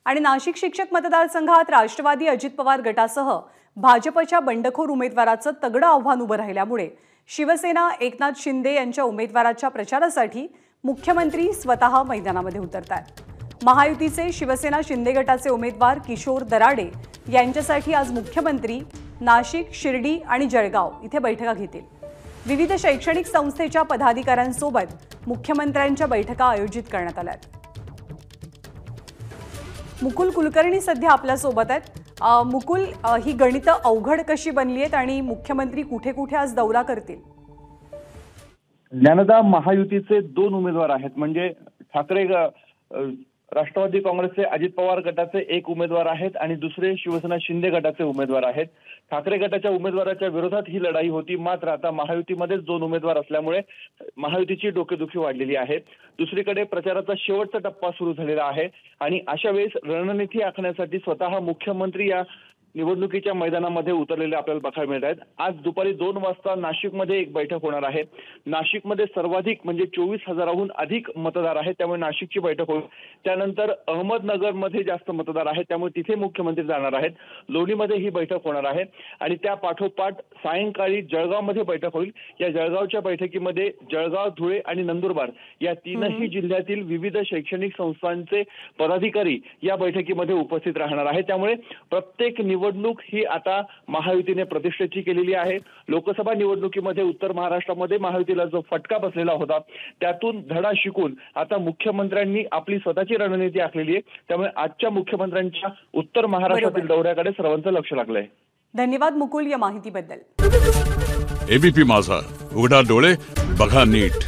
आणि नाशिक शिक्षक मतदारसंघात राष्ट्रवादी अजित पवार गटासह भाजपच्या बंडखोर उमेदवाराचं तगडं आव्हान उभं राहिल्यामुळे शिवसेना एकनाथ शिंदे यांच्या उमेदवाराच्या प्रचारासाठी मुख्यमंत्री स्वतः मैदानामध्ये उतरतायत। महायुतीचे शिवसेना शिंदे गटाचे उमेदवार किशोर दराडे यांच्यासाठी आज मुख्यमंत्री नाशिक, शिर्डी आणि जळगाव इथे बैठका घेतील। विविध शैक्षणिक संस्थेच्या पदाधिकाऱ्यांसोबत मुख्यमंत्र्यांच्या बैठका आयोजित करण्यात आल्या आहेत। मुकुल कुलकर्णी सध्या आपल्या सोबत आहेत। मुकुल, ही गणित अवघड कशी बनली आहेत आणि मुख्यमंत्री कुठे कुठे आज दौरा करतील? ज्ञानदा, महायुतीचे दोन उमेदवार आहेत, म्हणजे ठाकरे राष्ट्रवादी काँग्रेसचे अजित पवार गटाचे एक उमेदवार आहेत आणि दुसरे शिवसेना शिंदे गटाचे उमेदवार आहेत। ठाकरे गटाच्या उमेदवाराच्या विरोधात ही लढाई होती, मात्र आता महायुतीमध्येच दोन उमेदवार असल्यामुळे महायुतीची डोकेदुखी वाढलेली आहे। दुसरीकडे प्रचाराचा शेवटचा टप्पा सुरू झालेला आहे आणि अशा वेळेस रणनीती आखण्यासाठी स्वतः मुख्यमंत्री या निवडणुकीच्या मैदानामध्ये उतरलेले आपल्याला बघायला मिळत आहेत। आज दुपारी 2 वाजता नाशिकमध्ये एक बैठक होणार आहे। नाशिकमध्ये सर्वाधिक म्हणजे 24,000हून अधिक मतदार आहेत, त्यामुळे नाशिकची बैठक होईल। त्यानंतर अहमदनगरमध्ये जास्त मतदार आहेत, त्यामुळे तिथे मुख्यमंत्री जाणार आहेत। लोणीमध्ये ही बैठक होणार आहे आणि त्या पाठोपाठ सायंकाळी जळगावमध्ये बैठक होईल। या जळगावच्या बैठकीमध्ये जळगाव, धुळे आणि नंदुरबार या तीनही जिल्ह्यातील विविध शैक्षणिक संस्थांचे पदाधिकारी या बैठकीमध्ये उपस्थित राहणार आहेत। त्यामुळे प्रत्येक निवडणूक ही आता महायुतीने प्रतिष्ठेची केलेली आहे। लोकसभा निवडणुकीमध्ये उत्तर महाराष्ट्रामध्ये महायुतीला जो फटका बसलेला होता, त्यातून धडा शिकून आता मुख्यमंत्र्यांनी आपली स्वतःची रणनीती आखलेली आहे। त्यामुळे आजच्या मुख्यमंत्र्यांच्या उत्तर महाराष्ट्रातील दौऱ्याकडे सर्वांचं लक्ष लागलंय। धन्यवाद मुकुल या माहितीबद्दल। एबीपी माझा, उघडा डोळे बघा नीट।